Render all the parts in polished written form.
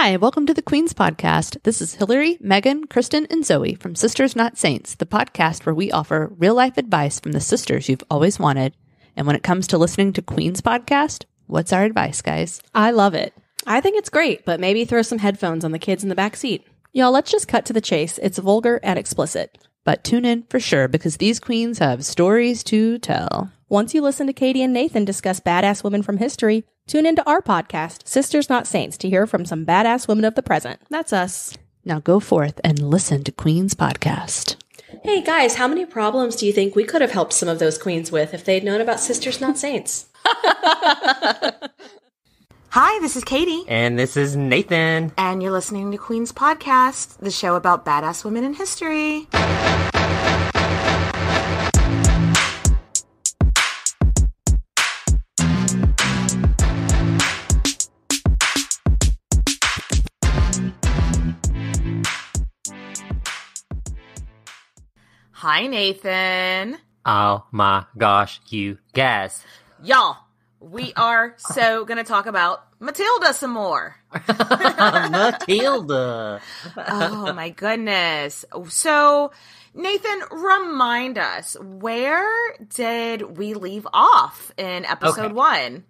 Hi, welcome to the Queens Podcast. This is Hillary, Megan, Kristen, and Zoe from Sisters Not Saints, the podcast where we offer real-life advice from the sisters you've always wanted. And when it comes to listening to Queens Podcast, what's our advice, guys? I love it. I think it's great, but maybe throw some headphones on the kids in the back seat. Y'all, let's just cut to the chase. It's vulgar and explicit. But tune in for sure, because these queens have stories to tell. Once you listen to Katie and Nathan discuss badass women from history, tune into our podcast, Sisters Not Saints, to hear from some badass women of the present. That's us. Now go forth and listen to Queens Podcast. Hey guys, how many problems do you think we could have helped some of those queens with if they'd known about Sisters Not Saints? Hi, this is Katie. And this is Nathan. And you're listening to Queen's Podcast, the show about badass women in history. Hi, Nathan. Oh my gosh, you guys. Y'all, we are so going to talk about Matilda some more. Matilda. Oh my goodness. So, Nathan, remind us, where did we leave off in episode 1?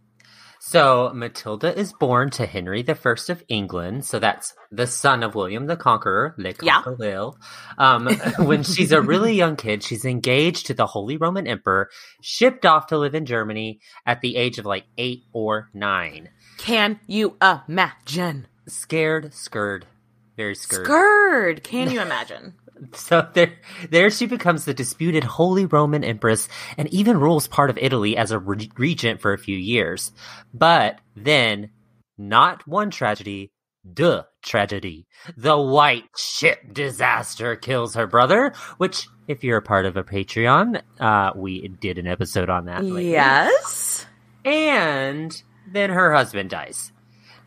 So, Matilda is born to Henry I of England, so that's the son of William the Conqueror, Le Conquereur. When she's a really young kid, she's engaged to the Holy Roman Emperor, shipped off to live in Germany at the age of 8 or 9. Can you imagine? Scared, very scared. Scared! Can you imagine? So there she becomes the disputed Holy Roman Empress and even rules part of Italy as a regent for a few years. But then, not one tragedy, tragedy. The White Ship disaster kills her brother, which, if you're a part of a Patreon, we did an episode on that lately. Yes. And then her husband dies.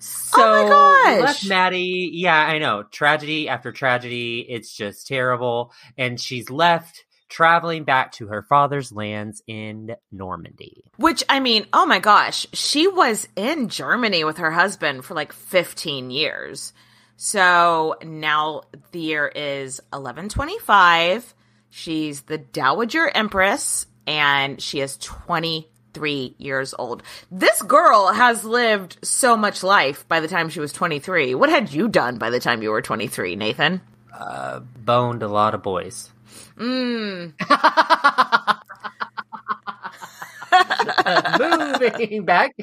So, oh my gosh! Left Maddie, yeah, I know, tragedy after tragedy, it's just terrible, and she's left traveling back to her father's lands in Normandy. Which, I mean, oh my gosh, she was in Germany with her husband for 15 years. So, now the year is 1125, she's the Dowager Empress, and she is 23 years old. This girl has lived so much life by the time she was 23. What had you done by the time you were 23, Nathan? Boned a lot of boys. Moving back.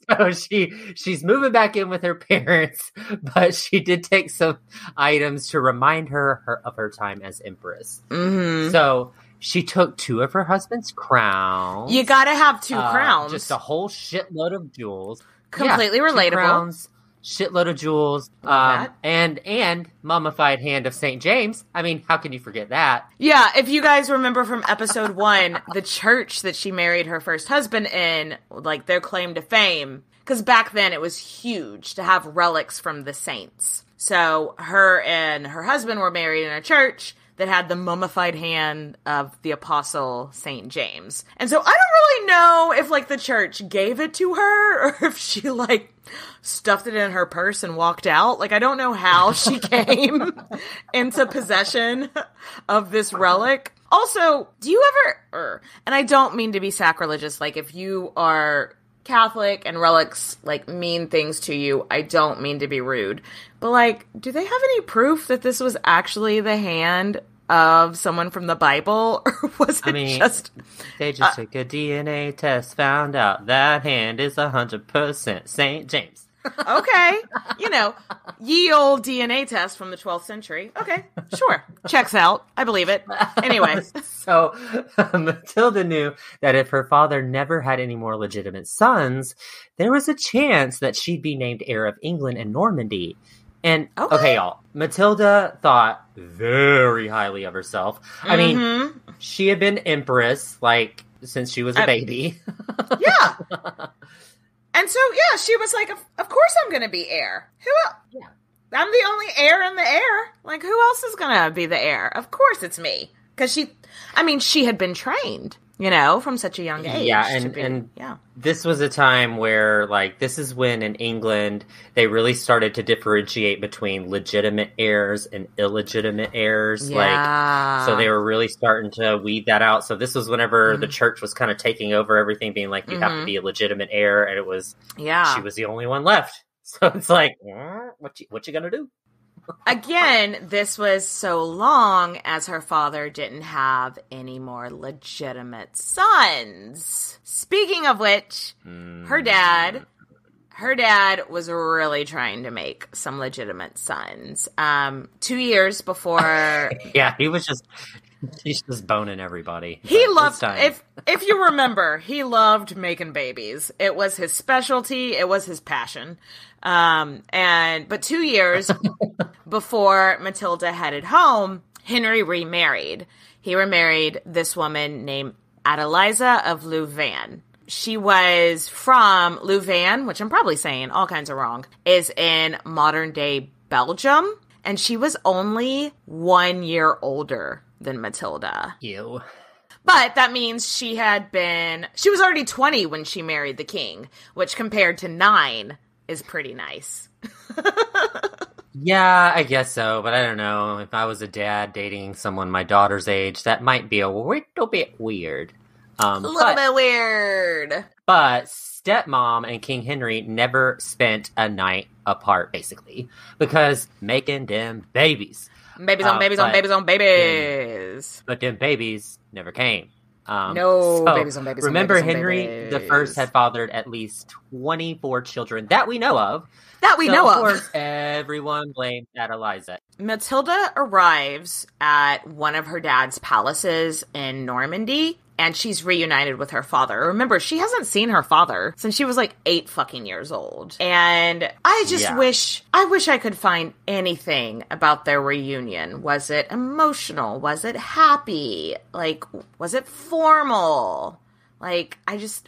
So she's moving back in with her parents, but she did take some items to remind her of her time as empress. Mm-hmm. So she took 2 of her husband's crowns. You gotta have 2 crowns. Just a whole shitload of jewels. Completely relatable. 2 crowns, shitload of jewels, and mummified hand of St. James. I mean, how can you forget that? Yeah, if you guys remember from episode 1, the church that she married her first husband in, their claim to fame, because back then it was huge to have relics from the saints. So her and her husband were married in a church that had the mummified hand of the apostle St. James. And so I don't really know if, the church gave it to her, or if she, stuffed it in her purse and walked out. I don't know how she came into possession of this relic. Also, do you ever, and I don't mean to be sacrilegious, if you are Catholic and relics, mean things to you, I don't mean to be rude, but, do they have any proof that this was actually the hand of someone from the Bible, or was it just... They just took a DNA test, found out that hand is 100% St. James. Okay. Ye old DNA test from the 12th century. Okay, sure. Checks out. I believe it. Anyway. So, Matilda knew that if her father never had any more legitimate sons, there was a chance that she'd be named heir of England and Normandy. And, okay, y'all, Matilda thought very highly of herself. I mean, she had been empress, since she was a baby. Yeah. And so, yeah, she was like, of course I'm going to be heir. Who else? Yeah. I'm the only heir in the heir. Who else is going to be the heir? Of course it's me. Because she had been trained you know, from such a young age. Yeah, and this was a time where, like, this is when in England they really started to differentiate between legitimate heirs and illegitimate heirs. Like, so they were really starting to weed that out. So this was whenever the church was kind of taking over everything, being like, you have to be a legitimate heir, and it was, she was the only one left. So it's like, what you gonna do? Again, this was so long as her father didn't have any more legitimate sons. Speaking of which, her dad was really trying to make some legitimate sons. 2 years before... Yeah, he's just boning every,body. He loved, if you remember, he loved making babies. It was his specialty. It was his passion. But 2 years before Matilda headed home, Henry remarried. He remarried this woman named Adeliza of Louvain. She was from Louvain, which I'm probably saying all kinds of wrong, is in modern day Belgium. And she was only 1 year older than Matilda. Ew. But that means she was already 20 when she married the king, which compared to 9 is pretty nice. Yeah, I guess so, but I don't know. If I was a dad dating someone my daughter's age, that might be a little bit weird. A little bit weird. But stepmom and King Henry never spent a night apart, basically, because making them babies. Babies on babies on babies on babies. But them babies never came. Babies on babies. Remember, on babies Henry on babies. the First had fathered at least 24 children that we know of. Of course, everyone blamed Adeliza. Matilda arrives at one of her dad's palaces in Normandy, and she's reunited with her father. Remember, she hasn't seen her father since she was like 8 fucking years old. And I just wish I could find anything about their reunion. Was it emotional? Was it happy? Like, was it formal? Like,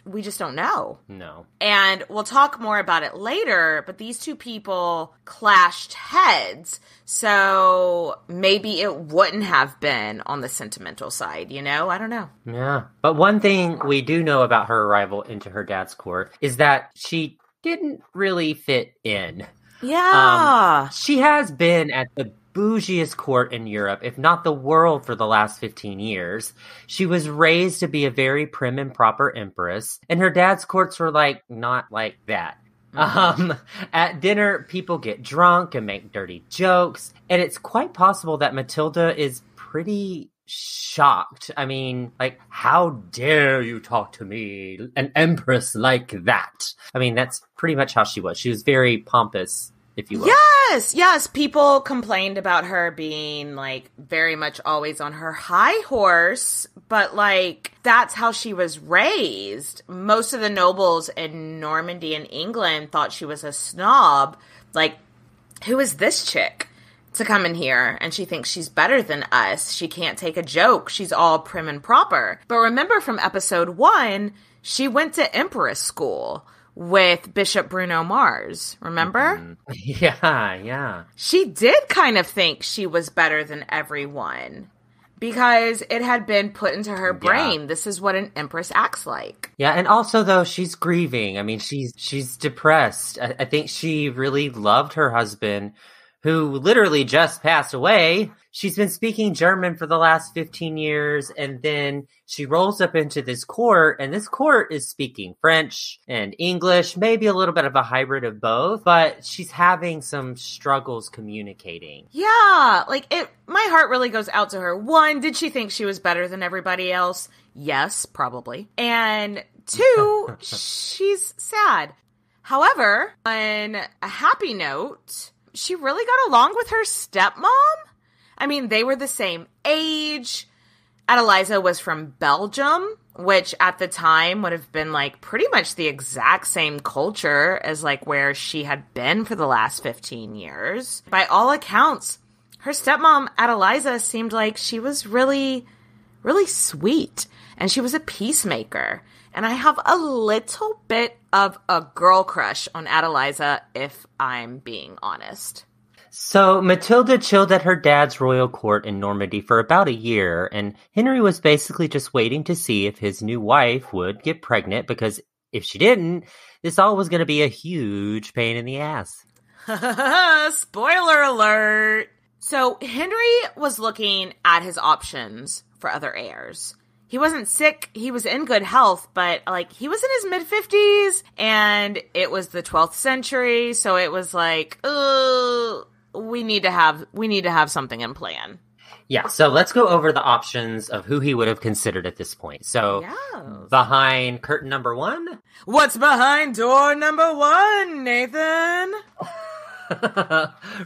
we just don't know. No. And we'll talk more about it later, but these two people clashed heads, so maybe it wouldn't have been on the sentimental side, you know? I don't know. Yeah. But one thing we do know about her arrival into her dad's court is that she didn't really fit in. Yeah. She has been at the bougiest court in Europe, if not the world, for the last 15 years. She was raised to be a very prim and proper empress, and her dad's courts were like not like that. At dinner, people get drunk and make dirty jokes, and it's quite possible that Matilda is pretty shocked. I mean, like, how dare you talk to me, an empress like that? I mean, that's pretty much how she was. She was very pompous, if you will. Yes. People complained about her being, like, very much always on her high horse, but, like, that's how she was raised. Most of the nobles in Normandy and England thought she was a snob. Like, who is this chick to come in here? And she thinks she's better than us. She can't take a joke. She's all prim and proper. But remember from episode 1, she went to empress school with Bishop Bruno Mars, remember? Yeah. She did kind of think she was better than everyone because it had been put into her brain. This is what an empress acts like. Yeah, and also, though, she's grieving. I mean, she's depressed. I think she really loved her husband, who literally just passed away. She's been speaking German for the last 15 years, and then she rolls up into this court, and this court is speaking French and English, maybe a little bit of a hybrid of both, but she's having some struggles communicating. Yeah, like, my heart really goes out to her. 1, did she think she was better than everybody else? Yes, probably. And 2, she's sad. However, on a happy note, she really got along with her stepmom. I mean, they were the same age. Adeliza was from Belgium, which at the time would have been like pretty much the exact same culture as like where she had been for the last 15 years. By all accounts, her stepmom, Adeliza, seemed like she was really, really sweet. And she was a peacemaker. And I have a little bit of a girl crush on Adeliza, if I'm being honest. So Matilda chilled at her dad's royal court in Normandy for about a year, and Henry was basically just waiting to see if his new wife would get pregnant, because if she didn't, this all was going to be a huge pain in the ass. Spoiler alert! So Henry was looking at his options for other heirs. He wasn't sick, he was in good health, but, he was in his mid-50s, and it was the 12th century, so it was we need to have something in plan. Yeah, so let's go over the options of who he would have considered at this point. So, behind curtain number 1? What's behind door number 1, Nathan?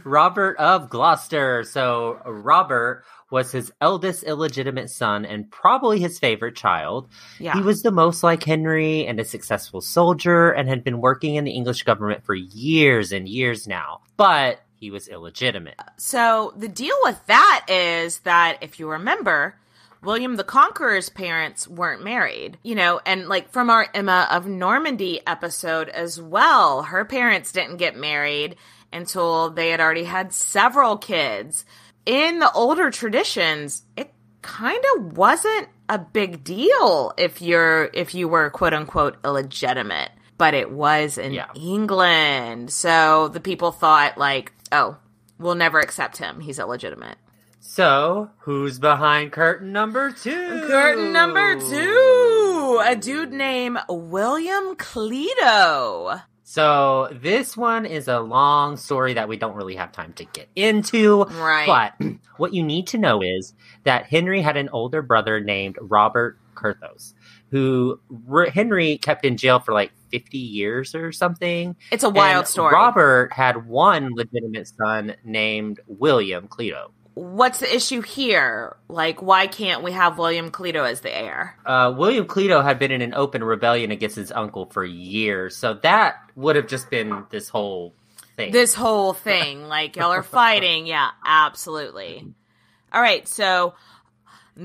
Robert of Gloucester. So, Robert was his eldest illegitimate son and probably his favorite child. Yeah. He was the most like Henry and a successful soldier and had been working in the English government for years and years now. But he was illegitimate. So the deal with that is that, if you remember, William the Conqueror's parents weren't married, and from our Emma of Normandy episode as well, her parents didn't get married until they had already had several kids. In the older traditions, it kind of wasn't a big deal if you were quote unquote illegitimate, but it was in England. So the people thought we'll never accept him. He's illegitimate. So who's behind curtain number 2? Curtain number 2, a dude named William Clito. So this one is a long story that we don't really have time to get into. Right. But what you need to know is that Henry had an older brother named Robert Curthose, who Henry kept in jail for 50 years or something. It's a wild story. Robert had one legitimate son named William Clito. What's the issue here? Why can't we have William Clito as the heir? William Clito had been in an open rebellion against his uncle for years, so that would have just been this whole thing. Y'all are fighting. Yeah, absolutely. All right, so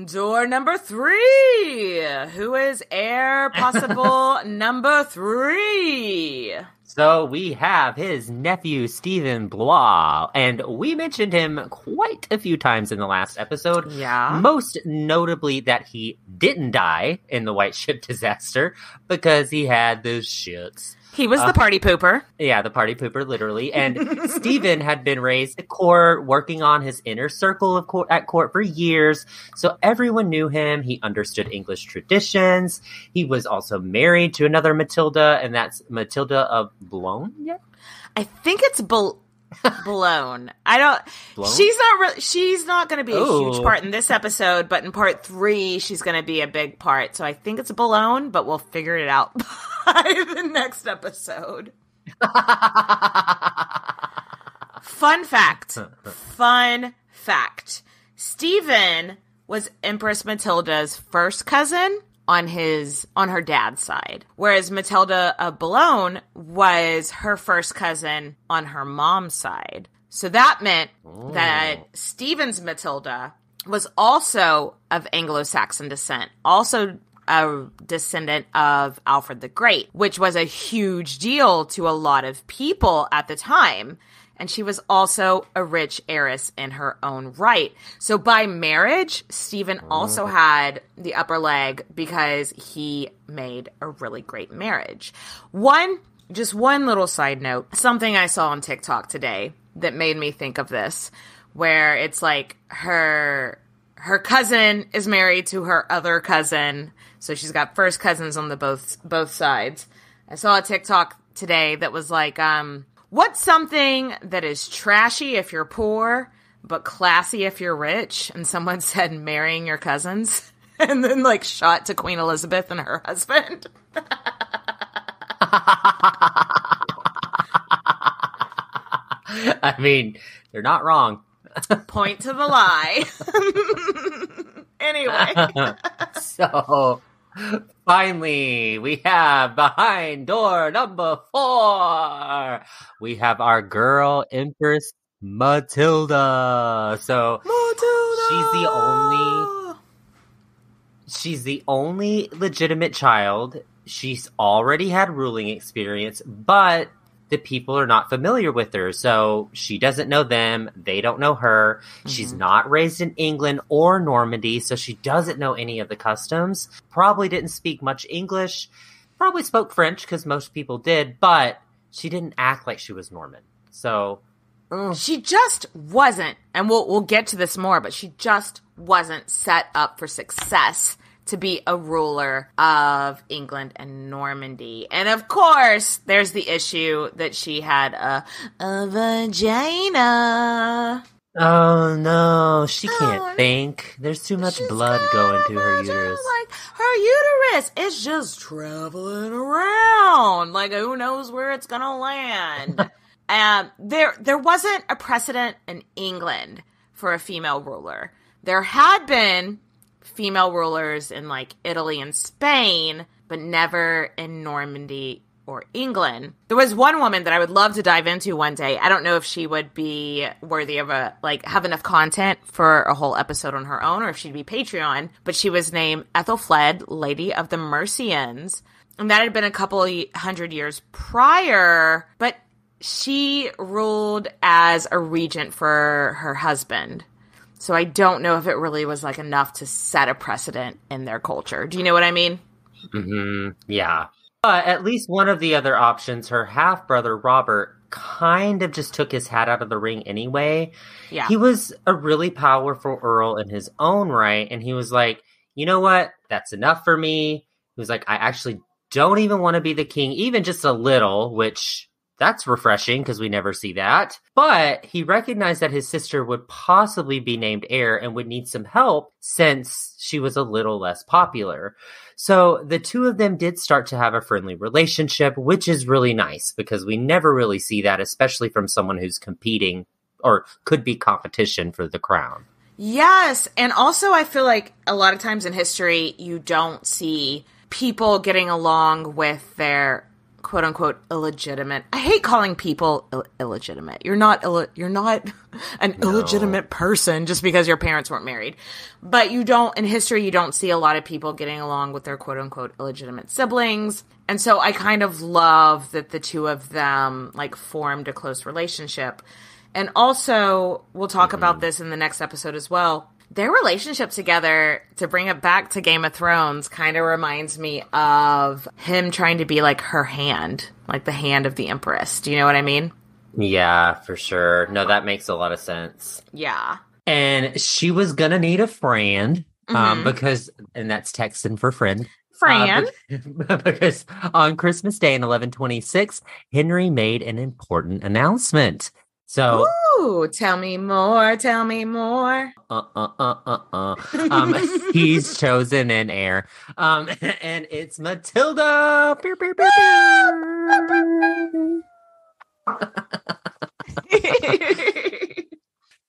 door number 3. Who is heir possible number 3? So we have his nephew, Stephen Blois, and we mentioned him quite a few times in the last episode. Yeah. Most notably that he didn't die in the White Ship disaster because he had the shits. He was the party pooper. Yeah, the party pooper, literally. And Stephen had been raised at court, working on his inner circle of at court for years. So everyone knew him. He understood English traditions. He was also married to another Matilda, and that's Matilda of Boulogne. Yeah, I think it's Blown. I don't. Blown? She's not going to be a huge part in this episode, but in part 3, she's going to be a big part. So I think it's Blown, but we'll figure it out by the next episode. Fun fact. Stephen was Empress Matilda's first cousin on her dad's side, whereas Matilda of Boulogne was her first cousin on her mom's side. So that meant that Stephen's Matilda was also of Anglo-Saxon descent, also a descendant of Alfred the Great, which was a huge deal to a lot of people at the time. And she was also a rich heiress in her own right. So by marriage, Stephen also had the upper leg because he made a really great marriage. Just one little side note, something I saw on TikTok today that made me think of this, where it's her cousin is married to her other cousin. So she's got first cousins on the both sides. I saw a TikTok today that was what's something that is trashy if you're poor, but classy if you're rich? And someone said marrying your cousins. And then shot to Queen Elizabeth and her husband. I mean, they're not wrong. Point to the lie. Anyway. So, finally, we have behind door number 4. We have our girl, Empress Matilda. So, she's the only legitimate child. She's already had ruling experience, but the people are not familiar with her. So she doesn't know them. They don't know her. Mm-hmm. She's not raised in England or Normandy, so she doesn't know any of the customs. Probably didn't speak much English. Probably spoke French, because most people did, but she didn't act like she was Norman. So she just wasn't, and we'll get to this more, but she just wasn't set up for success to be a ruler of England and Normandy. And of course, there's the issue that she had a vagina. Oh no, she can't think. There's too much blood going to her uterus. Like, her uterus is just traveling around. Like, who knows where it's gonna land. There wasn't a precedent in England for a female ruler. There had been female rulers in, like, Italy and Spain, but never in Normandy or England. There was one woman that I would love to dive into one day. I don't know if she would be worthy of have enough content for a whole episode on her own, or if she'd be Patreon, but she was named Ethelfled, Lady of the Mercians. And that had been a couple hundred years prior, but she ruled as a regent for her husband. So I don't know if it really was, like, enough to set a precedent in their culture. Do you know what I mean? Mm-hmm. Yeah. But at least one of the other options, her half-brother Robert, kind of just took his hat out of the ring anyway. Yeah. He was a really powerful earl in his own right, and he was like, you know what? That's enough for me. He was like, I actually don't even want to be the king, even just a little, which... that's refreshing, because we never see that. But he recognized that his sister would possibly be named heir and would need some help since she was a little less popular. So the two of them did start to have a friendly relationship, which is really nice, because we never really see that, especially from someone who's competing or could be competition for the crown. Yes. And also I feel like a lot of times in history, you don't see people getting along with their quote unquote illegitimate. I hate calling people illegitimate. You're not an illegitimate person just because your parents weren't married. But in history, you don't see a lot of people getting along with their quote unquote illegitimate siblings. And so I kind of love that the two of them, like, formed a close relationship. And also, we'll talk about this in the next episode as well. Their relationship together, to bring it back to Game of Thrones, kind of reminds me of him trying to be like her hand, like the hand of the Empress. Do you know what I mean? Yeah, for sure. No, that makes a lot of sense. Yeah. And she was gonna need a friend, because, and that's Texan for friend. Fran. Because on Christmas Day in 1126, Henry made an important announcement. So, ooh, tell me more. He's chosen an heir. And it's Matilda. Pew, pew, pew, pew.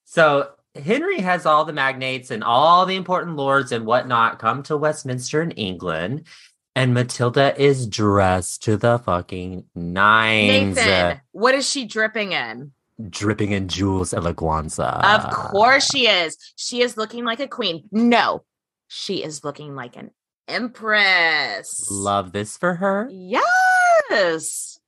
So Henry has all the magnates and all the important lords and whatnot come to Westminster in England. And Matilda is dressed to the fucking nines. Nathan, what is she dripping in? Dripping in jewels eleganza. Of course she is. She is looking like a queen. No, she is looking like an empress. Love this for her. Yes.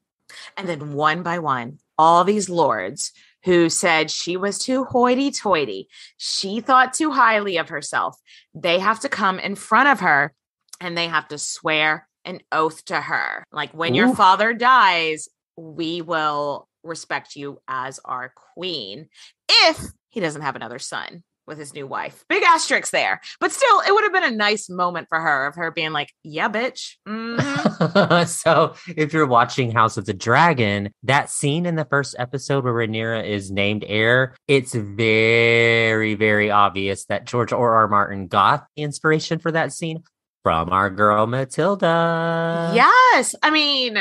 And then one by one, all these lords who said she was too hoity-toity, she thought too highly of herself, they have to come in front of her and they have to swear an oath to her. Like, when your father dies, we will respect you as our queen if he doesn't have another son with his new wife. Big asterisk there. But still, it would have been a nice moment for her, of her being like, yeah, bitch. Mm-hmm. So if you're watching House of the Dragon, that scene in the first episode where Rhaenyra is named heir, it's very, very obvious that George R.R. Martin got inspiration for that scene from our girl Matilda. Yes. I mean,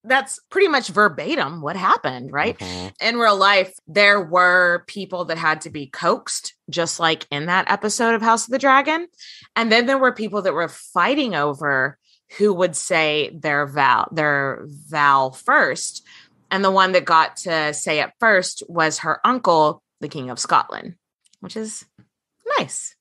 that's pretty much verbatim what happened, right? Mm-hmm. In real life, there were people that had to be coaxed, just like in that episode of House of the Dragon. And then there were people that were fighting over who would say their vow first. And the one that got to say it first was her uncle, the King of Scotland, which is nice.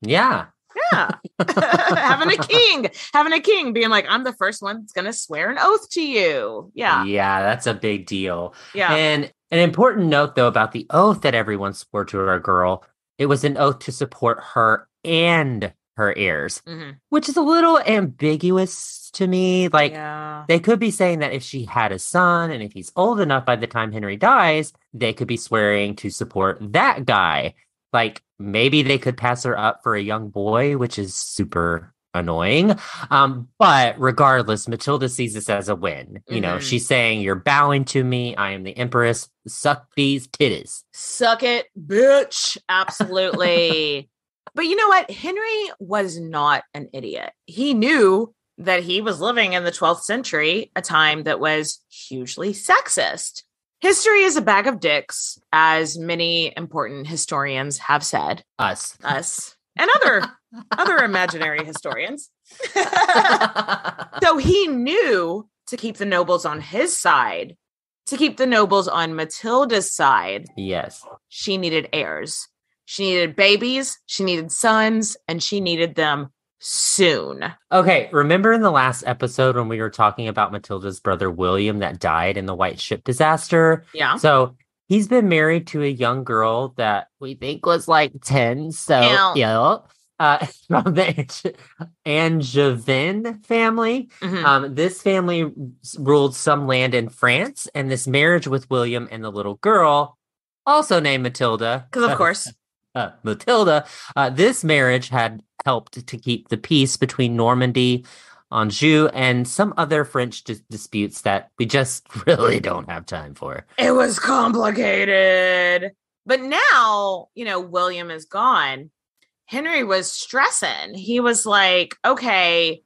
Yeah. Yeah. having a king being like, I'm the first one that's going to swear an oath to you. Yeah. Yeah, that's a big deal. Yeah. And an important note, though, about the oath that everyone swore to our girl, it was an oath to support her and her heirs, which is a little ambiguous to me. Like, they could be saying that if she had a son and if he's old enough by the time Henry dies, they could be swearing to support that guy. Like, maybe they could pass her up for a young boy, which is super annoying. But regardless, Matilda sees this as a win. You know, she's saying, you're bowing to me. I am the Empress. Suck these titties. Suck it, bitch. Absolutely. But you know what? Henry was not an idiot. He knew that he was living in the 12th century, a time that was hugely sexist. History is a bag of dicks, as many important historians have said. Us. And other imaginary historians. So he knew to keep the nobles on his side, to keep the nobles on Matilda's side. Yes. She needed heirs. She needed babies, she needed sons, and she needed them soon. Okay, remember in the last episode when we were talking about Matilda's brother William that died in the White Ship disaster? Yeah. So he's been married to a young girl that we think was like 10. So, yeah. From the Angevin family. This family ruled some land in France, and this marriage with William and the little girl, also named Matilda. Because, of course. Matilda, this marriage had helped to keep the peace between Normandy, Anjou, and some other French disputes that we just really don't have time for. It was complicated. But now, you know, William is gone. Henry was stressing. He was like, okay,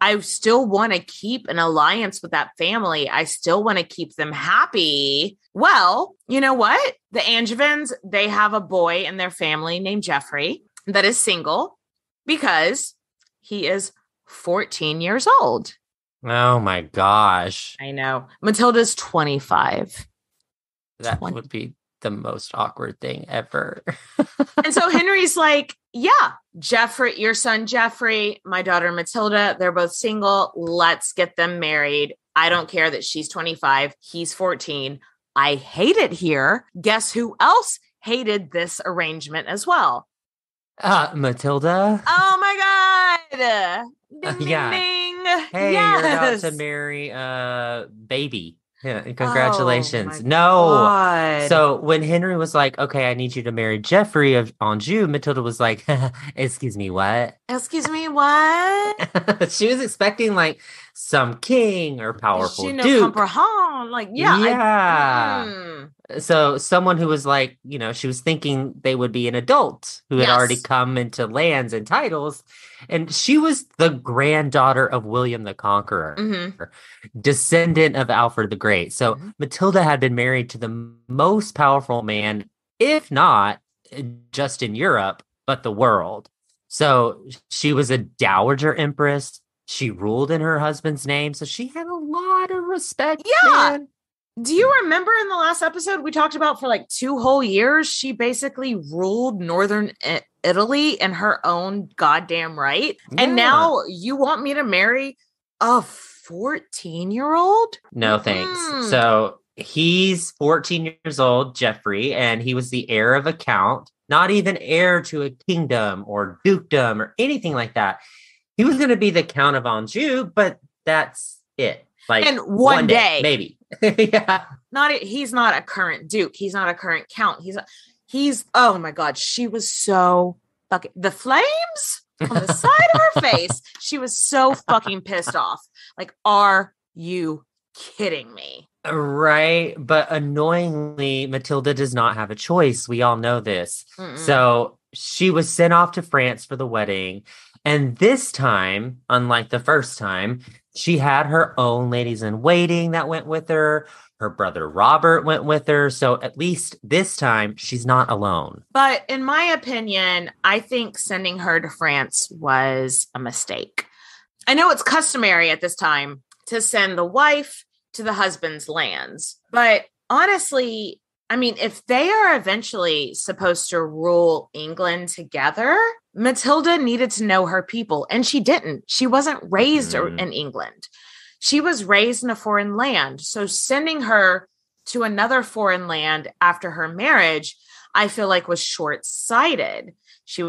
I still want to keep an alliance with that family. I still want to keep them happy. Well, you know what? The Angevins, they have a boy in their family named Geoffrey that is single because he is 14 years old. Oh my gosh. I know. Matilda's 25. That would be the most awkward thing ever. And so Henry's like, yeah, Geoffrey, your son Geoffrey, my daughter Matilda, they're both single. Let's get them married. I don't care that she's 25. He's 14. I hate it here. Guess who else hated this arrangement as well? Matilda. Oh my God. Ding, yeah. ding, ding. Hey, yes. You're about to marry baby. Yeah, congratulations. Oh no. God. So when Henry was like, okay, I need you to marry Geoffrey of Anjou, Matilda was like, excuse me, what? Excuse me, what? She was expecting like some king or powerful Je ne duke. comprends. Like, yeah. So someone who was like, you know, she was thinking they would be an adult who had already come into lands and titles. And she was the granddaughter of William the Conqueror, descendant of Alfred the Great. So Matilda had been married to the most powerful man, if not just in Europe, but the world. So she was a dowager empress. She ruled in her husband's name. So she had a lot of respect. Yeah. Man. Do you remember in the last episode we talked about for like 2 whole years, she basically ruled northern Italy in her own goddamn right? Yeah. And now you want me to marry a 14-year-old? No, thanks. So he's 14 years old, Geoffrey, and he was the heir of a count, not even heir to a kingdom or dukedom or anything like that. He was going to be the Count of Anjou, but that's it. Like, and one day, maybe. Yeah. He's not a current duke. He's not a current count. He's oh my God. She was so fucking, the flames on the side of her face. She was so fucking pissed off. Like, are you kidding me? Right. But annoyingly, Matilda does not have a choice. We all know this. So she was sent off to France for the wedding. And this time, unlike the first time, she had her own ladies in waiting that went with her. Her brother Robert went with her. So at least this time, she's not alone. But in my opinion, I think sending her to France was a mistake. I know it's customary at this time to send the wife to the husband's lands. But honestly, I mean, if they are eventually supposed to rule England together, Matilda needed to know her people, and she didn't. She wasn't raised in England. She was raised in a foreign land. So sending her to another foreign land after her marriage, I feel like was short-sighted. She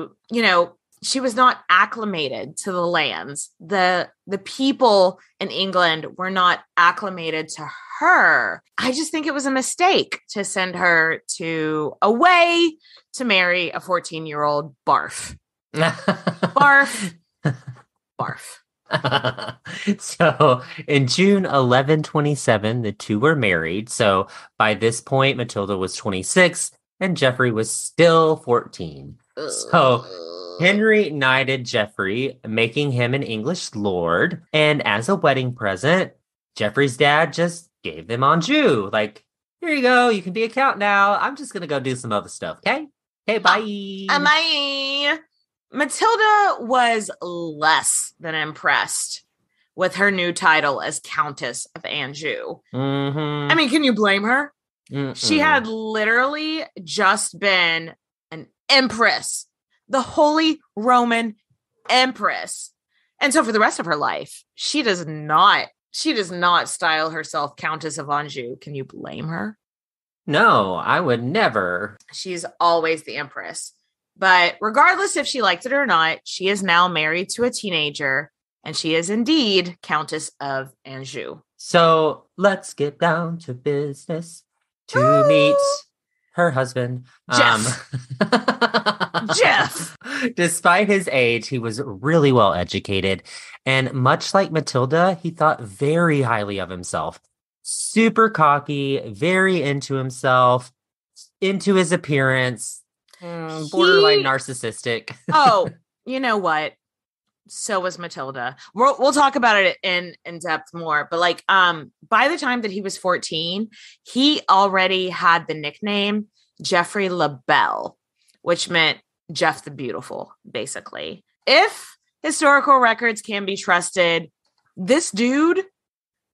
was not acclimated to the lands. The people in England were not acclimated to her. I just think it was a mistake to send her away to marry a 14-year-old barf. Barf. Barf. So in June 1127, the two were married. So by this point, Matilda was 26 and Geoffrey was still 14. So Henry knighted Geoffrey, making him an English lord. And as a wedding present, Geoffrey's dad just gave them Anjou. Like, here you go. You can be a count now. I'm just going to go do some other stuff. Okay? Okay, bye. Bye. Matilda was less than impressed with her new title as Countess of Anjou. Mm-hmm. I mean, can you blame her? Mm-mm. She had literally just been an empress, the Holy Roman Empress. And so for the rest of her life, she does not style herself Countess of Anjou. Can you blame her? No, I would never. She's always the Empress. But regardless if she liked it or not, she is now married to a teenager, and she is indeed Countess of Anjou. So let's get down to business to meet her husband, Jeff. Jeff. Despite his age, he was really well educated, and much like Matilda, he thought very highly of himself. Super cocky, very into himself, into his appearance. Borderline narcissistic. Oh, you know what? So was Matilda. We'll talk about it in depth more. But like, by the time that he was 14, he already had the nickname Geoffrey Le Bel, which meant Jeff the Beautiful, basically. If historical records can be trusted, this dude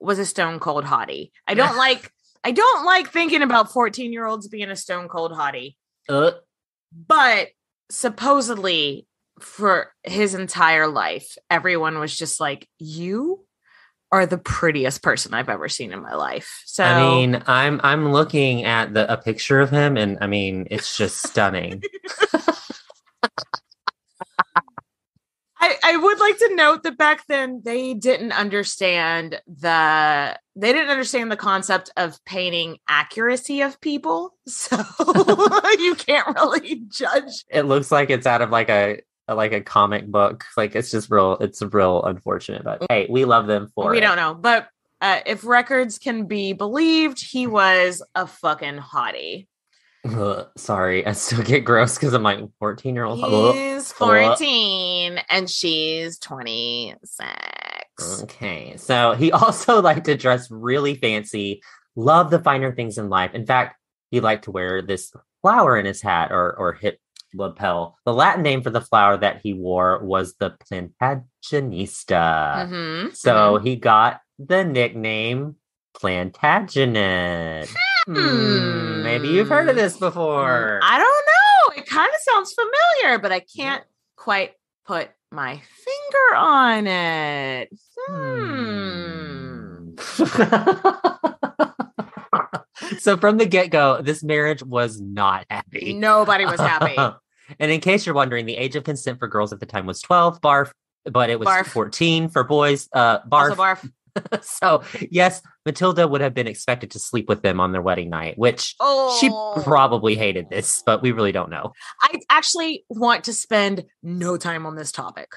was a stone cold hottie. I don't like thinking about 14-year-olds being a stone cold hottie. But supposedly for his entire life, everyone was just like, you are the prettiest person I've ever seen in my life. So I mean, I'm looking at a picture of him, and I mean, it's just stunning. I would like to note that back then they didn't understand the concept of painting accuracy of people. So you can't really judge. It looks like it's out of like a comic book. Like it's real unfortunate, but hey, we love them for it. We don't know. But if records can be believed, he was a fucking hottie. Sorry, I still get gross because I'm like 14-year-old. He's 14 and she's 26. Okay, so he also liked to dress really fancy, love the finer things in life. In fact, he liked to wear this flower in his hat or hip lapel. The Latin name for the flower that he wore was the Plantagenista. Mm-hmm, so he got the nickname Plantagenet. Maybe you've heard of this before. I don't know. It kind of sounds familiar, but I can't quite put my finger on it. So from the get-go, this marriage was not happy. Nobody was happy. And in case you're wondering, the age of consent for girls at the time was 12, barf, but it was 14 for boys, barf. Also barf. So, yes, Matilda would have been expected to sleep with them on their wedding night, which she probably hated this, but we really don't know. I actually want to spend no time on this topic.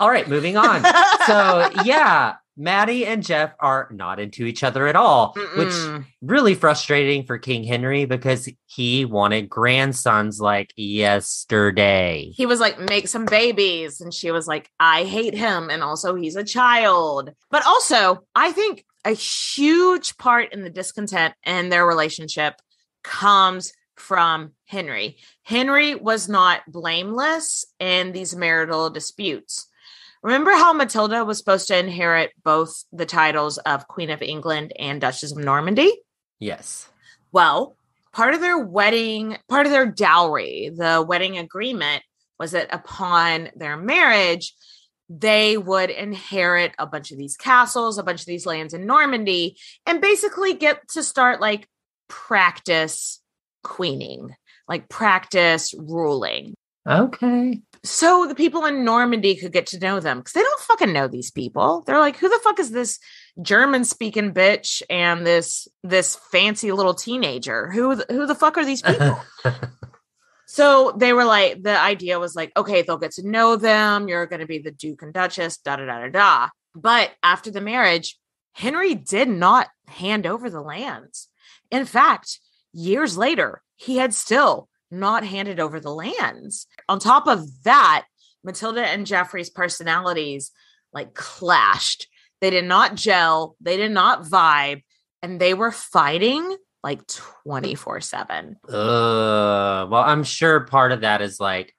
All right, moving on. So, yeah, Maddie and Jeff are not into each other at all, which really frustrating for King Henry because he wanted grandsons like yesterday. He was like, make some babies. And she was like, I hate him. And also he's a child. But also, I think a huge part in the discontent in their relationship comes from Henry. Henry was not blameless in these marital disputes. Remember how Matilda was supposed to inherit both the titles of Queen of England and Duchess of Normandy? Yes. Well, part of their dowry, the wedding agreement, was that upon their marriage, they would inherit a bunch of these castles, a bunch of these lands in Normandy, and basically get to start like practice queening, like practice ruling. Okay. So the people in Normandy could get to know them because they don't fucking know these people. They're like, who the fuck is this German speaking bitch and this fancy little teenager? Who the fuck are these people? So they were like, the idea was like, okay, they'll get to know them. You're going to be the Duke and Duchess, da da da da da. But after the marriage, Henry did not hand over the lands. In fact, years later, he had still not handed over the lands. On top of that, Matilda and Geoffrey's personalities like clashed. They did not gel. They did not vibe. And they were fighting like 24/7. Well, I'm sure part of that is like,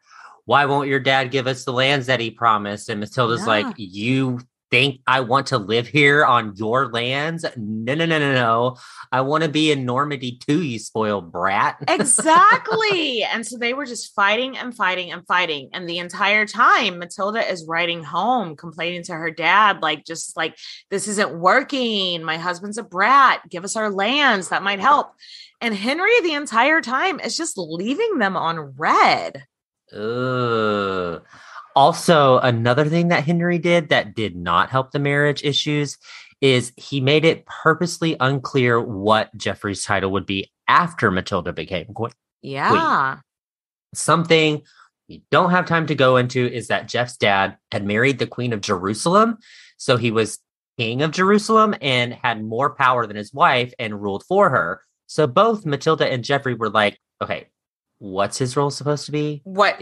why won't your dad give us the lands that he promised? And Matilda's like, you think I want to live here on your lands? No. I want to be in Normandy too, you spoiled brat. Exactly. And so they were just fighting and fighting and fighting. And the entire time, Matilda is writing home, complaining to her dad, like, just like, this isn't working. My husband's a brat. Give us our lands. That might help. And Henry, the entire time, is just leaving them on red. Ugh. Also, another thing that Henry did that did not help the marriage issues is he made it purposely unclear what Geoffrey's title would be after Matilda became queen. Yeah. Something we don't have time to go into is that Jeff's dad had married the Queen of Jerusalem. So he was king of Jerusalem and had more power than his wife and ruled for her. So both Matilda and Geoffrey were like, okay, what's his role supposed to be? What?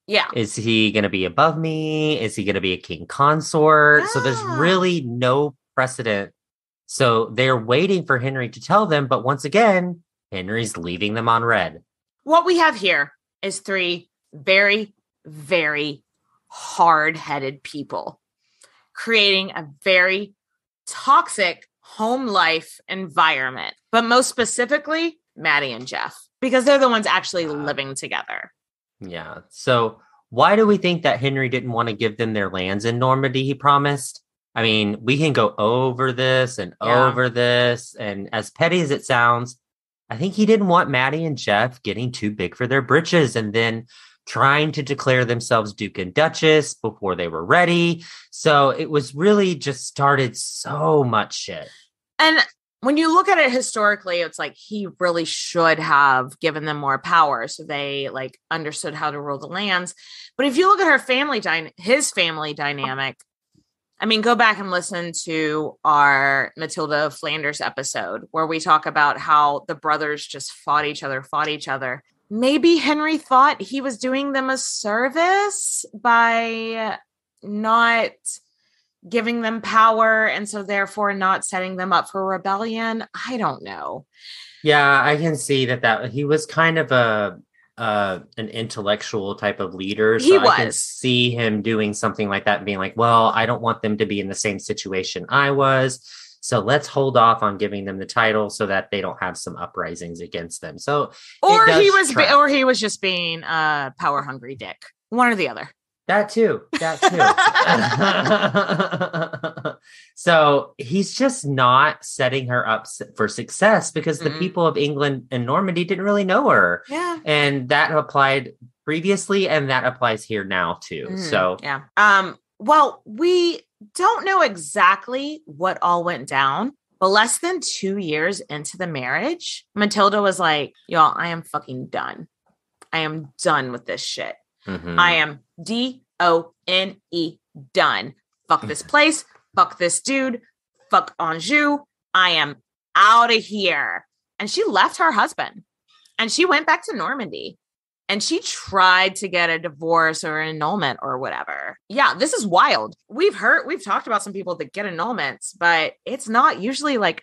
Yeah. Is he going to be above me? Is he going to be a king consort? Yeah. So there's really no precedent. So they're waiting for Henry to tell them. But once again, Henry's leaving them on red. What we have here is three very, very hard-headed people creating a very toxic home life environment. But most specifically, Maddie and Jeff, because they're the ones actually living together. Yeah. So why do we think that Henry didn't want to give them their lands in Normandy, he promised? I mean, we can go over this and over this. And as petty as it sounds, I think he didn't want Maddie and Jeff getting too big for their britches and then trying to declare themselves Duke and Duchess before they were ready. So it was really just started so much shit. And when you look at it historically, it's like he really should have given them more power so they like understood how to rule the lands. But if you look at his family dynamic, I mean, go back and listen to our Matilda of Flanders episode where we talk about how the brothers just fought each other. Maybe Henry thought he was doing them a service by not giving them power and so therefore not setting them up for rebellion. I don't know. Yeah, I can see that he was kind of an intellectual type of leader. So I can see him doing something like that and being like, well, I don't want them to be in the same situation I was. So let's hold off on giving them the title so that they don't have some uprisings against them. So, or he was just being a power hungry dick. One or the other. That too. So he's just not setting her up for success because the people of England and Normandy didn't really know her. Yeah. And that applied previously and that applies here now too. So, yeah. Well, we don't know exactly what all went down, but less than 2 years into the marriage, Matilda was like, y'all, I am fucking done. I am done with this shit. Mm-hmm. I am DONE done. Fuck this place. Fuck this dude. Fuck Anjou. I am out of here. And she left her husband and she went back to Normandy and she tried to get a divorce or an annulment or whatever. Yeah, this is wild. We've talked about some people that get annulments, but it's not usually like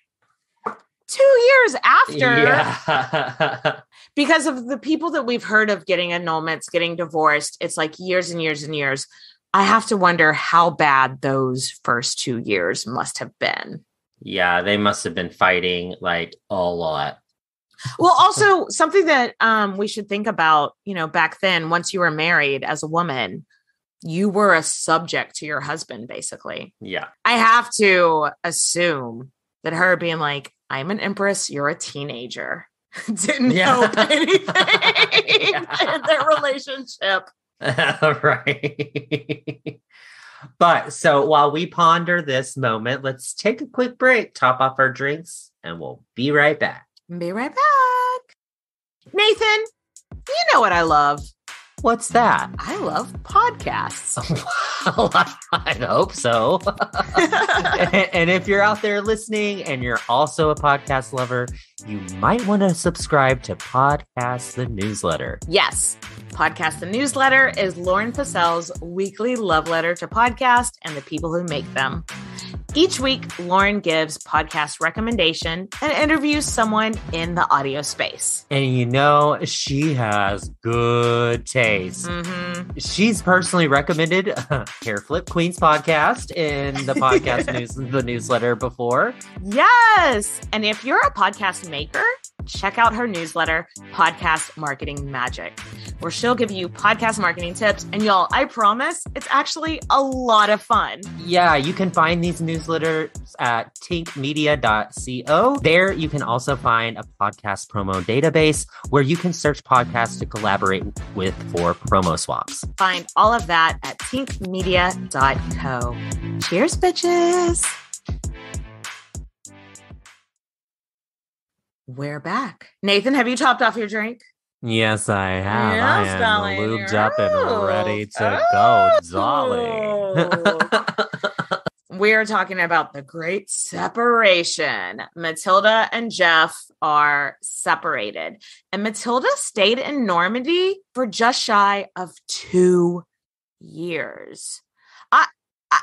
2 years after. Yeah. Because of the people that we've heard of getting annulments, getting divorced, it's like years and years and years. I have to wonder how bad those first 2 years must have been. Yeah, they must have been fighting like a lot. Well, also something that we should think about, back then, once you were married as a woman, you were a subject to your husband, basically. Yeah. I have to assume that her being like, I'm an empress, you're a teenager, didn't help anything in their relationship. Right. But so while we ponder this moment, let's take a quick break, top off our drinks, and we'll be right back. Be right back. Nathan, you know what I love? What's that? I love podcasts. Well, I hope so. And if you're out there listening and you're also a podcast lover, you might want to subscribe to Podcast the Newsletter. Yes. Podcast the Newsletter is Lauren Purcell's weekly love letter to podcasts and the people who make them. Each week, Lauren gives podcast recommendation and interviews someone in the audio space. And she has good taste. Mm-hmm. She's personally recommended Hair Flip Queens podcast in the podcast the newsletter before. Yes. And if you're a podcast maker, check out her newsletter, Podcast Marketing Magic, where she'll give you podcast marketing tips. And y'all, I promise it's actually a lot of fun. Yeah, you can find these newsletters at tinkmedia.co. There you can also find a podcast promo database where you can search podcasts to collaborate with for promo swaps. Find all of that at tinkmedia.co. Cheers, bitches. We're back. Nathan, have you topped off your drink? Yes, I have. Yes, I am darling. lubed up and ready to go, darling. We're talking about the Great Separation. Matilda and Jeff are separated, and Matilda stayed in Normandy for just shy of 2 years. I'm not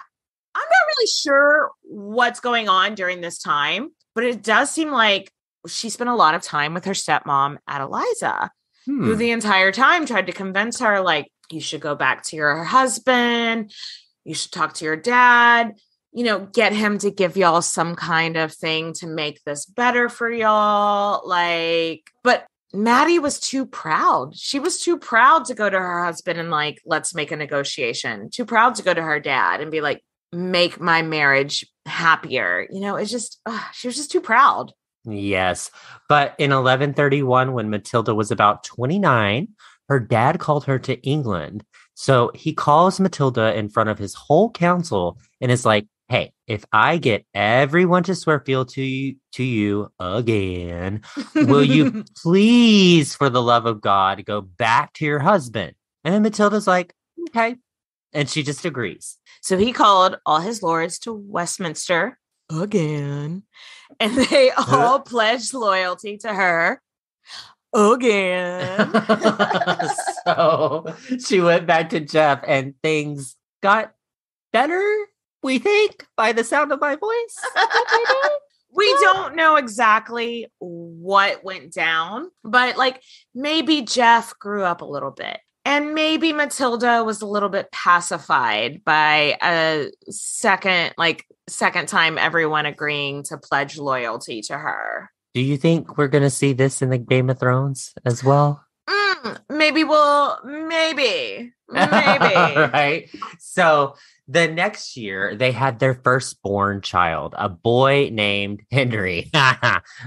really sure what's going on during this time, but it does seem like she spent a lot of time with her stepmom, Adeliza, who the entire time tried to convince her, like, you should go back to your husband. You should talk to your dad, get him to give y'all some kind of thing to make this better for y'all. But Maddie was too proud. She was too proud to go to her husband and let's make a negotiation. Too proud to go to her dad and be like, make my marriage happier. It's just, she was just too proud. Yes. But in 1131, when Matilda was about 29, her dad called her to England. So he calls Matilda in front of his whole council and is like, hey, if I get everyone to swear fealty to you again, will you please, for the love of God, go back to your husband? And then Matilda's like, okay. And she just agrees. So he called all his lords to Westminster again, and they all pledged loyalty to her again. So she went back to Jeff and things got better, we think, by the sound of my voice. We don't know exactly what went down, but maybe Jeff grew up a little bit. And maybe Matilda was a little bit pacified by a second time everyone agreeing to pledge loyalty to her. Do you think we're going to see this in the Game of Thrones as well? Maybe. Right. So the next year, they had their firstborn child, a boy named Henry.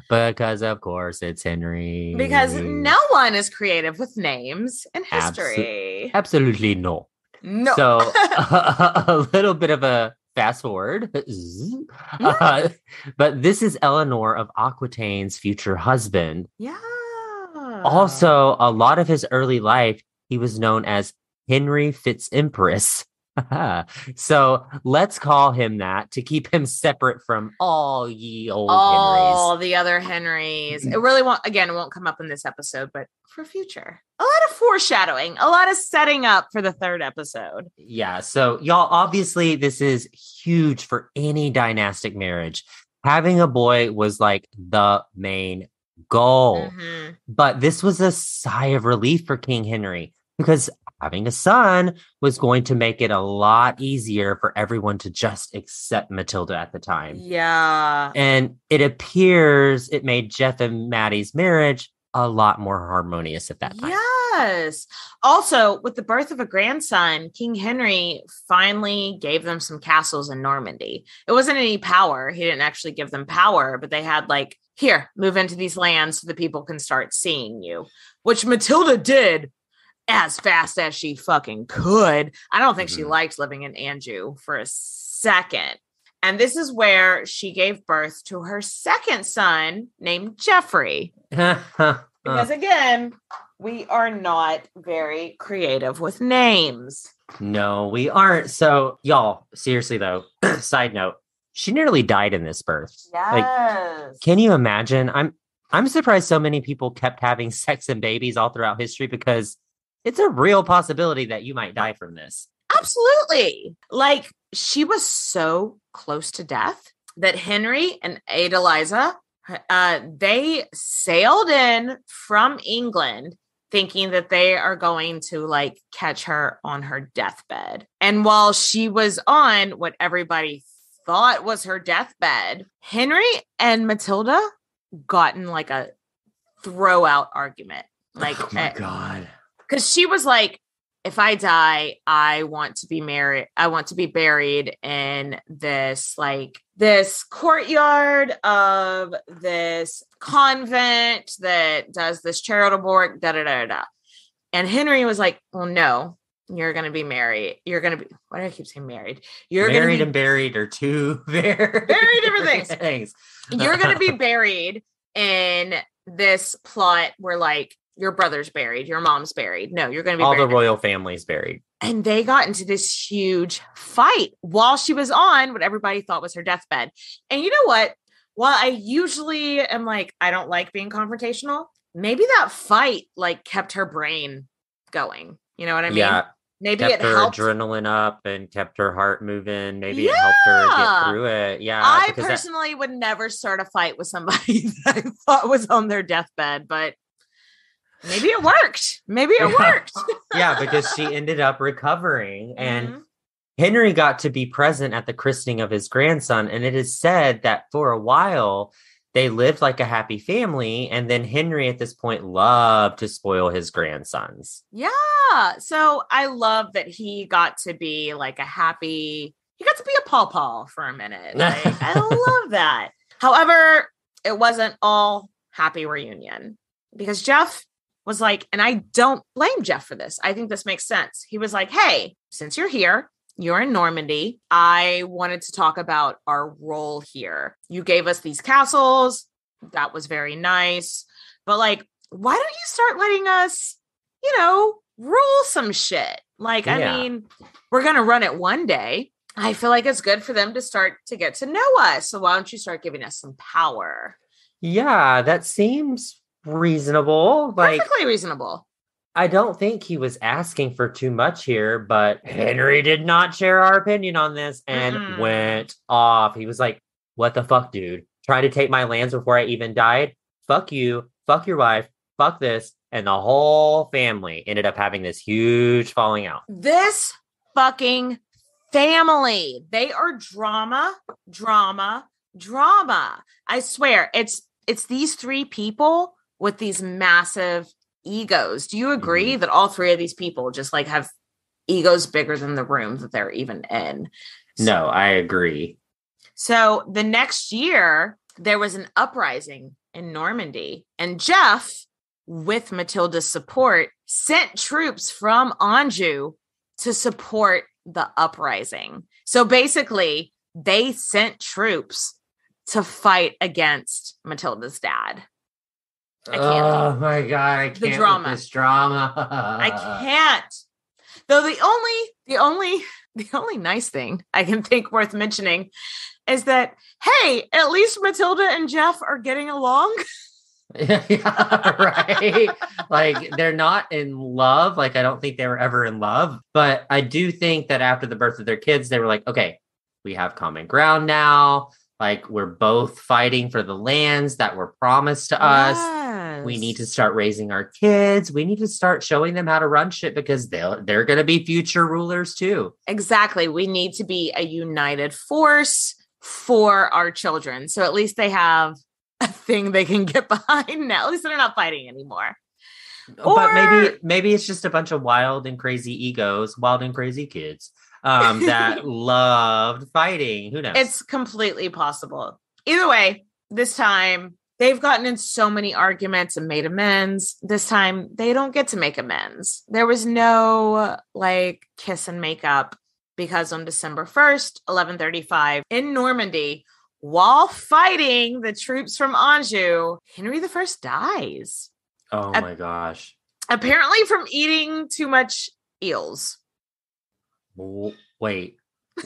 Because, of course, it's Henry. Because no one is creative with names in history. Absolutely no. No. So a little bit of a fast forward. But this is Eleanor of Aquitaine's future husband. Yeah. Also, a lot of his early life, he was known as Henry Fitz-Empress. So let's call him that to keep him separate from all ye old Henrys. The other Henrys. It really won't come up in this episode, but for future. A lot of foreshadowing, a lot of setting up for the third episode. Yeah. So y'all, obviously this is huge for any dynastic marriage. Having a boy was the main goal. Mm-hmm. But this was a sigh of relief for King Henry because having a son was going to make it a lot easier for everyone to just accept Matilda at the time. Yeah. And it appears it made Jeff and Maddie's marriage a lot more harmonious at that time. Yes. Also, with the birth of a grandson, King Henry finally gave them some castles in Normandy. It wasn't any power. He didn't actually give them power, but they had like, here, move into these lands so the people can start seeing you, which Matilda did as fast as she fucking could. I don't think she liked living in Anjou for a second. And this is where she gave birth to her second son named Geoffrey. Because again, we are not very creative with names. No, we aren't. So, y'all, seriously though, side note, she nearly died in this birth. Yes. Like, can you imagine? I'm surprised so many people kept having sex and babies all throughout history, because it's a real possibility that you might die from this. Absolutely. Like, she was so close to death that Henry and Adeliza, they sailed in from England thinking that they are going to like catch her on her deathbed. And while she was on what everybody thought was her deathbed, Henry and Matilda got in like a throw-out argument. Like, oh my God. Because she was like, if I die, I want to be married. I want to be buried in this, like, this courtyard of this convent that does this charitable work, da da da da. And Henry was like, well, no, you're going to be married. You're going to be, why do I keep saying married? You're married and buried are two very different things. You're going to be buried in this plot where, like, your brother's buried, your mom's buried. No, you're going to be all buried. The royal family's buried. And they got into this huge fight while she was on what everybody thought was her deathbed. And you know what? While I usually am like, I don't like being confrontational, maybe that fight like kept her brain going. You know what I mean? Yeah. Maybe kept it her helped. adrenaline up and kept her heart moving. Maybe it helped her get through it. Yeah. I personally would never start a fight with somebody that I thought was on their deathbed, but maybe it worked. Maybe it worked. Yeah, because she ended up recovering, and Henry got to be present at the christening of his grandson. And it is said that for a while they lived like a happy family. And then Henry at this point loved to spoil his grandsons. Yeah. So I love that he got to be like he got to be a pawpaw for a minute. Like, I love that. However, it wasn't all happy reunion, because Jeff was like, and I don't blame Jeff for this. I think this makes sense. He was like, hey, since you're here, you're in Normandy, I wanted to talk about our role here. You gave us these castles. That was very nice. But like, why don't you start letting us, rule some shit? Like, yeah. I mean, we're going to run it one day. I feel like it's good for them to start to get to know us. So why don't you start giving us some power? Yeah, that seems reasonable. Perfectly reasonable. I don't think he was asking for too much here, but Henry did not share our opinion on this and went off. He was like, what the fuck, dude? Trying to take my lands before I even died? Fuck you. Fuck your wife. Fuck this. And the whole family ended up having this huge falling out. This fucking family. They are drama, drama, drama. I swear, it's these three people with these massive egos. Do you agree that all three of these people just like have egos bigger than the room that they're even in? No, I agree. So the next year, there was an uprising in Normandy, and Jeff, with Matilda's support, sent troops from Anjou to support the uprising. So basically, they sent troops to fight against Matilda's dad. I can't. Oh my God, I can't the drama. With this drama. I can't. Though the only nice thing I can think worth mentioning is that, hey, at least Matilda and Jeff are getting along. Yeah, right. Like, they're not in love. Like, I don't think they were ever in love. But I do think that after the birth of their kids, they were like, okay, we have common ground now. Like, we're both fighting for the lands that were promised to us. We need to start raising our kids. We need to start showing them how to run shit because they're going to be future rulers too. Exactly. We need to be a united force for our children. So at least they have a thing they can get behind now. At least they're not fighting anymore. But maybe it's just a bunch of wild and crazy kids that loved fighting. Who knows? It's completely possible. Either way, this time they've gotten in so many arguments and made amends. This time they don't get to make amends. There was no like kiss and make up because on December 1st, 1135 in Normandy, while fighting the troops from Anjou, Henry I dies. Oh my gosh. Apparently from eating too much eels. Wait,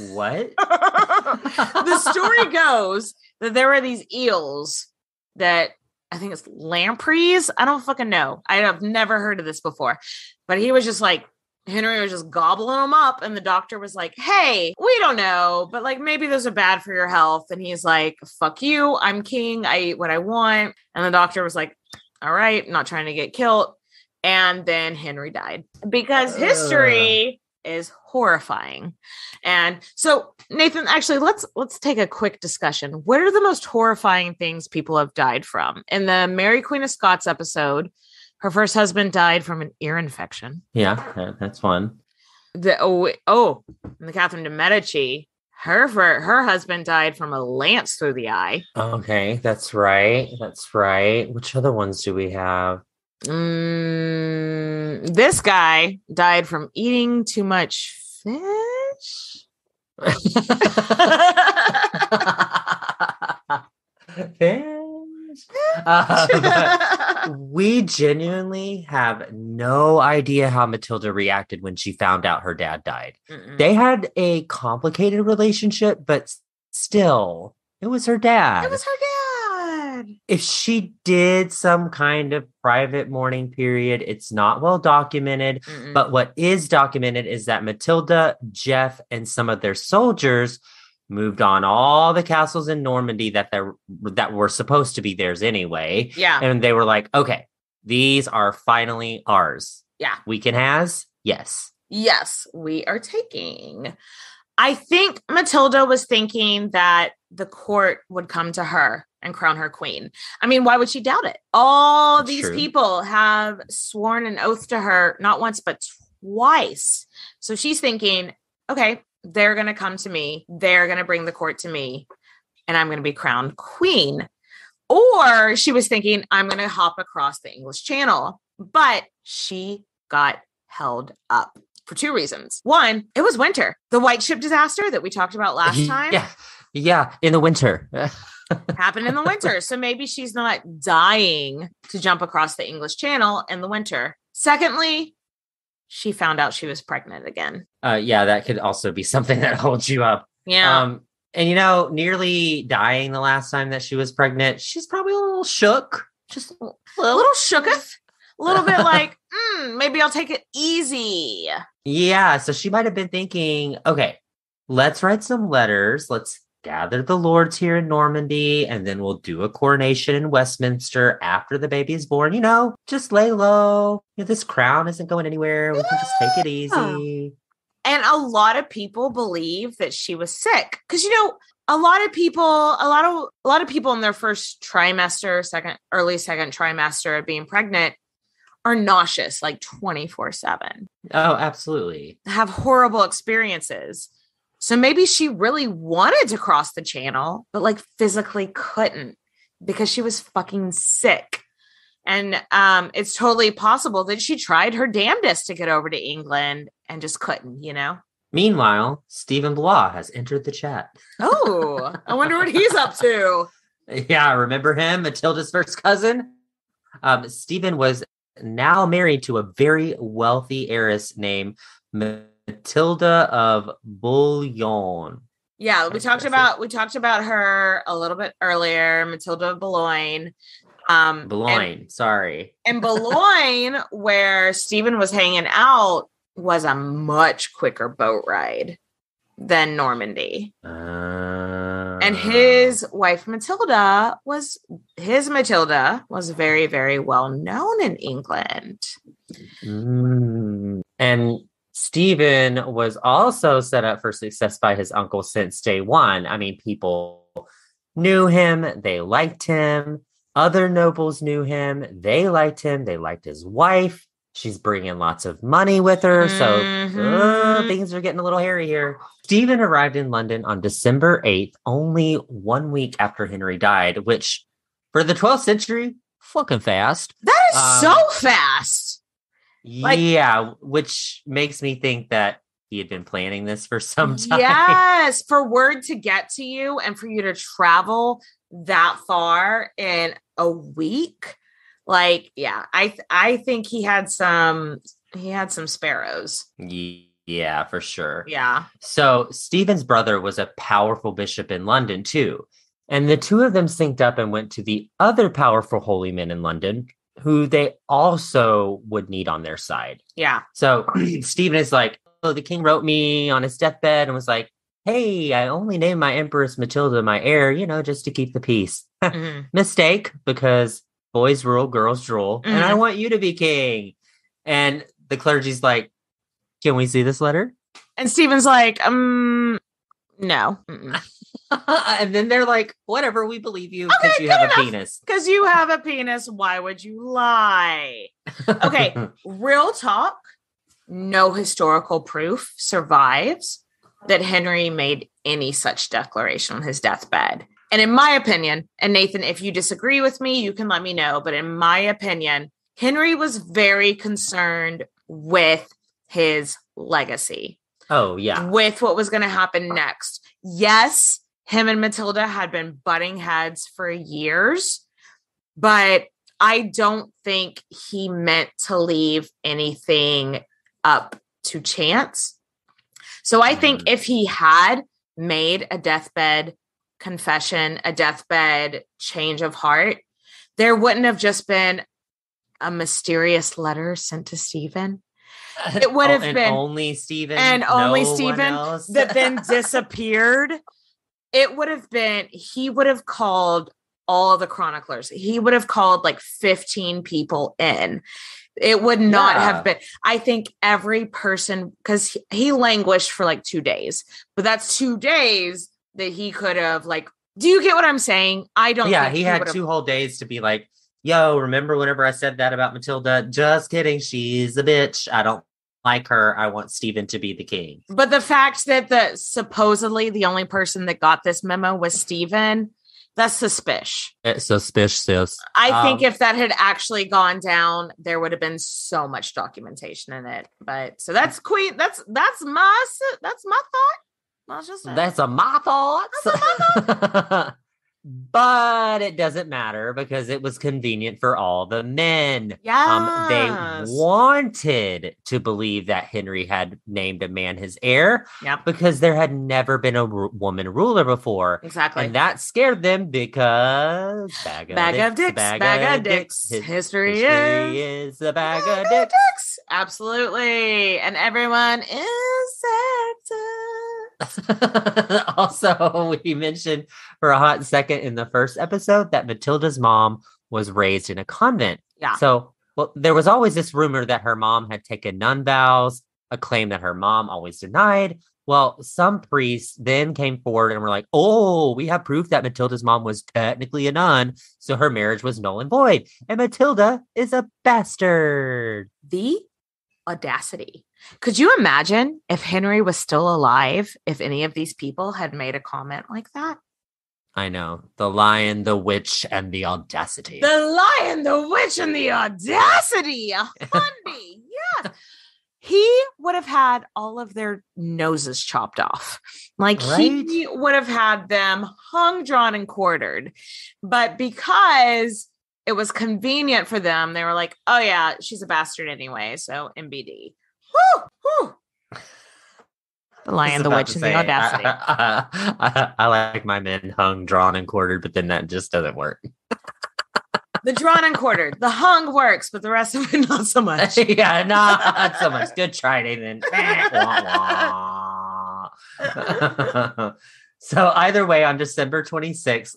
what? The story goes that there were these eels that I think it's lampreys. I don't fucking know. I have never heard of this before. But he was just like, Henry was just gobbling them up. And the doctor was like, hey, we don't know, but like maybe those are bad for your health. And he's like, fuck you. I'm king. I eat what I want. And the doctor was like, all right, not trying to get killed. And then Henry died because history is horrifying. And so, Nathan, actually, let's take a quick discussion. What are the most horrifying things people have died from? In the Mary Queen of Scots episode, her first husband died from an ear infection. Yeah, that's one. And the Catherine de Medici, her husband died from a lance through the eye. Okay, that's right. Which other ones do we have? This guy died from eating too much fish. We genuinely have no idea how Matilda reacted when she found out her dad died. Mm-mm. They had a complicated relationship, but still, it was her dad. If she did some kind of private mourning period, it's not well documented. Mm-mm. But what is documented is that Matilda, Jeff, and some of their soldiers moved on all the castles in Normandy that were supposed to be theirs anyway. Yeah. And they were like, okay, these are finally ours. Yeah. We can has? Yes. Yes, we are taking. I think Matilda was thinking that the court would come to her and crown her queen. I mean, why would she doubt it? All That's these true. People have sworn an oath to her, not once, but twice. So she's thinking, okay, they're going to come to me. They're going to bring the court to me, and I'm going to be crowned queen. Or she was thinking, I'm going to hop across the English Channel. But she got held up for two reasons. One, it was winter. The White Ship disaster that we talked about last time. Yeah, in the winter. Happened in the winter. So maybe she's not dying to jump across the English Channel in the winter. Secondly, she found out she was pregnant again. Yeah, that could also be something that holds you up. Yeah. And nearly dying the last time that she was pregnant, she's probably a little shook. Just a little shooketh. A little bit like, maybe I'll take it easy. Yeah, so she might have been thinking, okay, let's write some letters. Let's gather the lords here in Normandy, and then we'll do a coronation in Westminster after the baby is born. Just lay low. This crown isn't going anywhere. We can just take it easy. And a lot of people believe that she was sick because, a lot of people in their first trimester, early second trimester of being pregnant are nauseous like 24/7. Oh, absolutely. Have horrible experiences. So maybe she really wanted to cross the channel, but like physically couldn't because she was fucking sick. And it's totally possible that she tried her damnedest to get over to England and just couldn't, Meanwhile, Stephen Blois has entered the chat. Oh, I wonder what he's up to. Yeah, remember him? Matilda's first cousin? Stephen was now married to a very wealthy heiress named Matilda of Boulogne. Yeah, we talked about her a little bit earlier, Matilda of Boulogne. Boulogne, sorry. And Boulogne, where Stephen was hanging out, was a much quicker boat ride. than Normandy. And his wife Matilda was very, very well known in England. And Stephen was also set up for success by his uncle since day one. I mean, people knew him, they liked him. Other nobles knew him, they liked him, they liked his wife. She's bringing lots of money with her, so things are getting a little hairy here. Stephen arrived in London on December 8th, only 1 week after Henry died, which, for the 12th century, fucking fast. That is so fast! Yeah, which makes me think that he had been planning this for some time. Yes, for word to get to you and for you to travel that far in a week. Like, yeah, I think he had some sparrows. Yeah, for sure. Yeah. So Stephen's brother was a powerful bishop in London too. And the two of them synced up and went to the other powerful holy men in London, who they also would need on their side. Yeah. So Stephen is like, oh, the king wrote me on his deathbed and was like, hey, I only named my Empress Matilda my heir, just to keep the peace. Mistake, because boys rule, girls drool, and I want you to be king. And the clergy's like, can we see this letter? And Stephen's like, no. And then they're like, whatever, we believe you because you have a penis. Because you have a penis, why would you lie? Okay, real talk, no historical proof survives that Henry made any such declaration on his deathbed. And in my opinion, and Nathan, if you disagree with me, you can let me know. But in my opinion, Henry was very concerned with his legacy. Oh, yeah. With what was going to happen next. Yes, him and Matilda had been butting heads for years, but I don't think he meant to leave anything up to chance. So I think if he had made a deathbed confession, a deathbed change of heart, there wouldn't have just been a mysterious letter sent to Stephen. It would have been only Stephen and only Stephen that then disappeared. It would have been, he would have called all the chroniclers. He would have called like 15 people in. It would not have been. I think every person, because he languished for like 2 days, but that's 2 days that he could have like, do you get what I'm saying? I don't. Yeah, he had 2 whole days to be like, yo, remember whenever I said that about Matilda? Just kidding. She's a bitch. I don't like her. I want Stephen to be the king. But the fact that supposedly the only person that got this memo was Stephen, that's suspicious. It's suspicious. I think if that had actually gone down, there would have been so much documentation in it. But so that's Queen. That's my thought. That's my thoughts. But it doesn't matter because it was convenient for all the men. Yes. They wanted to believe that Henry had named a man his heir because there had never been a woman ruler before. Exactly. And that scared them because bag of dicks. History is a bag of dicks. Absolutely. And everyone is certain. Also, we mentioned for a hot second in the first episode that Matilda's mom was raised in a convent. Yeah. So, there was always this rumor that her mom had taken nun vows, a claim that her mom always denied. Well, some priests then came forward and were like, oh, we have proof that Matilda's mom was technically a nun, so her marriage was null and void. And Matilda is a bastard. The audacity. Could you imagine if Henry was still alive, if any of these people had made a comment like that? I know. The lion, the witch, and the audacity. The lion, the witch, and the audacity. Honey, yes. He would have had all of their noses chopped off. Like, he would have had them hung, drawn, and quartered. But because it was convenient for them, they were like, oh, yeah, she's a bastard anyway, so MBD. Woo! Woo! The lion, the witch, and the audacity. I like my men hung, drawn, and quartered, but then that just doesn't work. The drawn and quartered. The hung works, but the rest of it, not so much. Yeah, not so much. Good try, Nathan. So either way, on December 26th,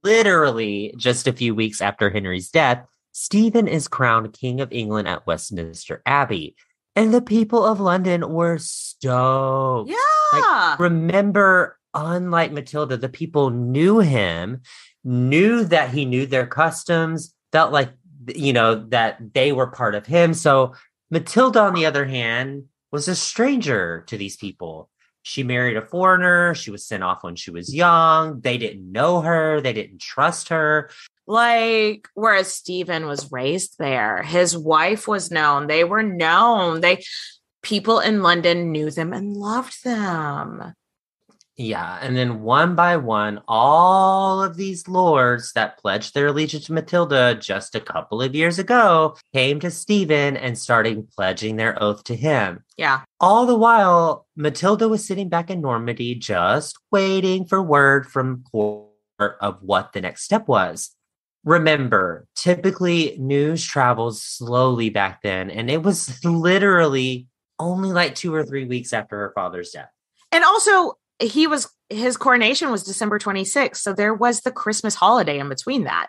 literally just a few weeks after Henry's death, Stephen is crowned King of England at Westminster Abbey. And the people of London were stoked. Yeah. Like, remember, unlike Matilda, the people knew him, knew that he knew their customs, felt like, that they were part of him. So Matilda, on the other hand, was a stranger to these people. She married a foreigner. She was sent off when she was young. They didn't know her. They didn't trust her. Like, whereas Stephen was raised there, his wife was known. They were known. People in London knew them and loved them. Yeah. And then one by one, all of these lords that pledged their allegiance to Matilda just a couple of years ago came to Stephen and started pledging their oath to him. Yeah. All the while, Matilda was sitting back in Normandy, just waiting for word from court of what the next step was. Remember, typically news travels slowly back then, and it was literally only like 2 or 3 weeks after her father's death. And also, his coronation was December 26th, so there was the Christmas holiday in between that.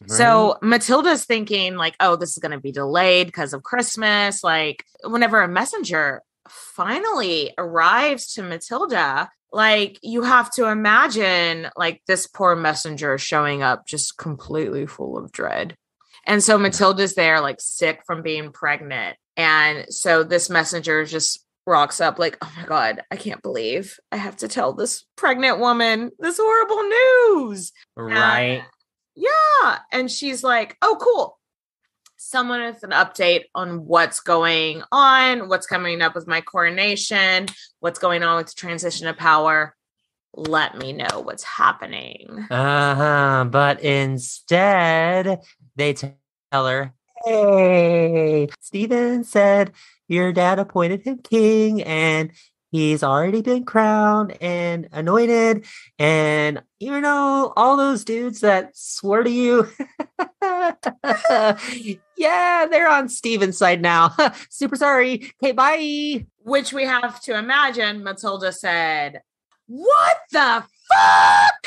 Right. So Matilda's thinking like, oh, this is going to be delayed because of Christmas. Like, whenever a messenger finally arrives to Matilda, like, you have to imagine like this poor messenger showing up just completely full of dread. And so Matilda's there like sick from being pregnant. And so this messenger just rocks up like, oh my God, I can't believe I have to tell this pregnant woman this horrible news. Right. Yeah. And she's like, oh, cool. Someone with an update on what's going on, what's coming up with my coronation, what's going on with the transition of power. Let me know what's happening. But instead, they tell her, hey, Stephen said your dad appointed him king and he's already been crowned and anointed. And, all those dudes that swore to you, yeah, they're on Stephen's side now. Super sorry. Okay, bye. Which we have to imagine Matilda said, what the fuck?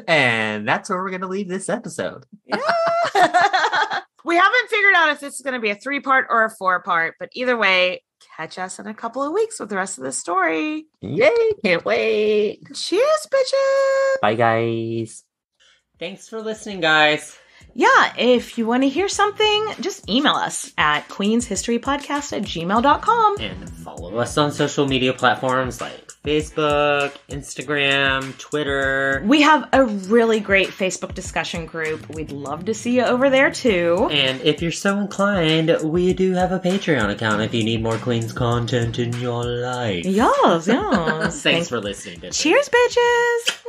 And that's where we're going to leave this episode. Yeah. We haven't figured out if this is going to be a 3-part or a 4-part, but either way, catch us in a couple of weeks with the rest of the story. Yay, can't wait. Cheers, bitches. Bye, guys. Thanks for listening, guys. Yeah, if you want to hear something, just email us at queenshistorypodcast@gmail.com. And follow us on social media platforms like Facebook, Instagram, Twitter. We have a really great Facebook discussion group. We'd love to see you over there, too. And if you're so inclined, we do have a Patreon account if you need more Queens content in your life. Yes. Thanks for listening. Cheers, bitches!